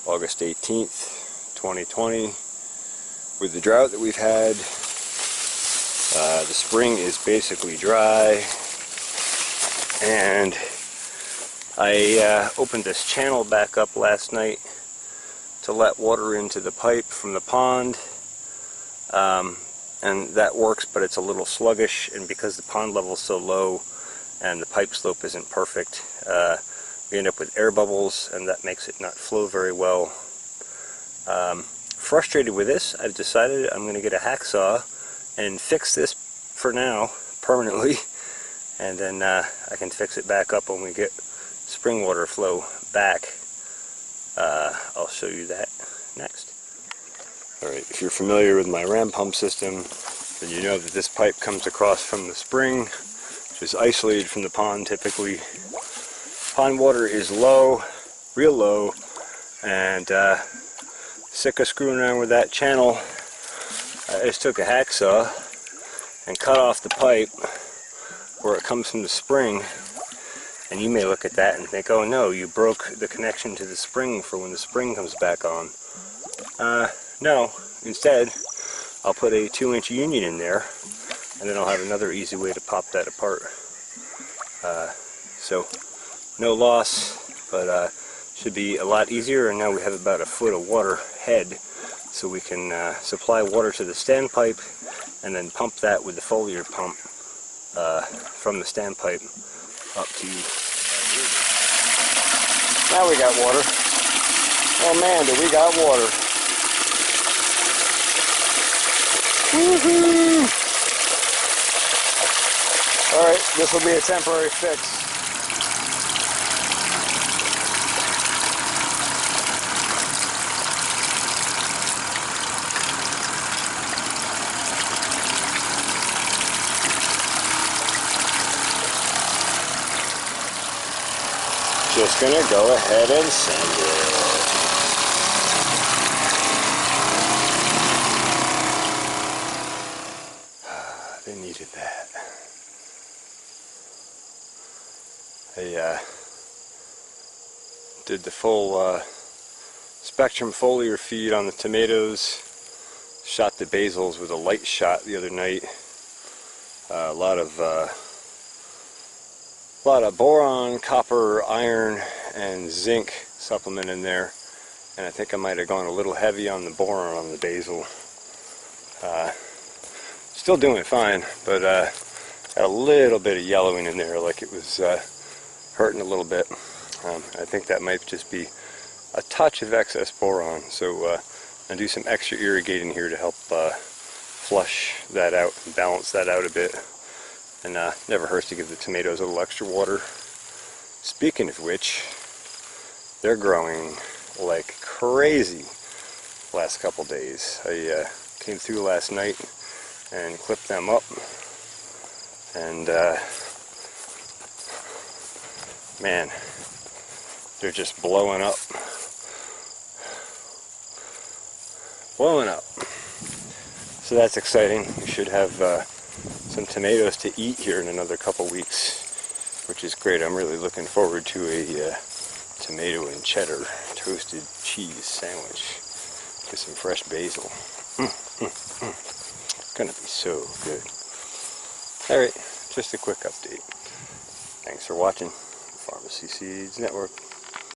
August 18th, 2020. With the drought that we've had, the spring is basically dry, and I opened this channel back up last night to let water into the pipe from the pond, and that works, but it's a little sluggish, and because the pond level is so low and the pipe slope isn't perfect, we end up with air bubbles, and that makes it not flow very well. Frustrated with this, I've decided I'm going to get a hacksaw and fix this for now permanently, and then I can fix it back up when we get spring water flow back. I'll show you that next. Alright, if you're familiar with my ram pump system, then you know that this pipe comes across from the spring, which is isolated from the pond typically. Pond water is low, real low, and sick of screwing around with that channel, I just took a hacksaw and cut off the pipe where it comes from the spring. And you may look at that and think, oh no, you broke the connection to the spring for when the spring comes back on. No, instead I'll put a 2-inch union in there, and then I'll have another easy way to pop that apart. So no loss, but should be a lot easier. And now we have about a foot of water head, so we can supply water to the standpipe and then pump that with the foliar pump from the standpipe up to now we got water. Oh man, do we got water. Woohoo! Alright, this will be a temporary fix. Just gonna go ahead and send it. They needed that. I did the full spectrum foliar feed on the tomatoes. Shot the basils with a light shot the other night. A lot of boron, copper, iron, and zinc supplement in there, and I think I might have gone a little heavy on the boron on the basil. Still doing fine, but got a little bit of yellowing in there, like it was hurting a little bit. I think that might just be a touch of excess boron, so I'll do some extra irrigating here to help flush that out and balance that out a bit. And never hurts to give the tomatoes a little extra water. Speaking of which, they're growing like crazy last couple days. I came through last night and clipped them up, and man, they're just blowing up. Blowing up. So that's exciting. We should have some tomatoes to eat here in another couple weeks, which is great. I'm really looking forward to a tomato and cheddar toasted cheese sandwich with some fresh basil. It's gonna be so good. Alright, just a quick update. Thanks for watching. Pharmacy Seeds Network.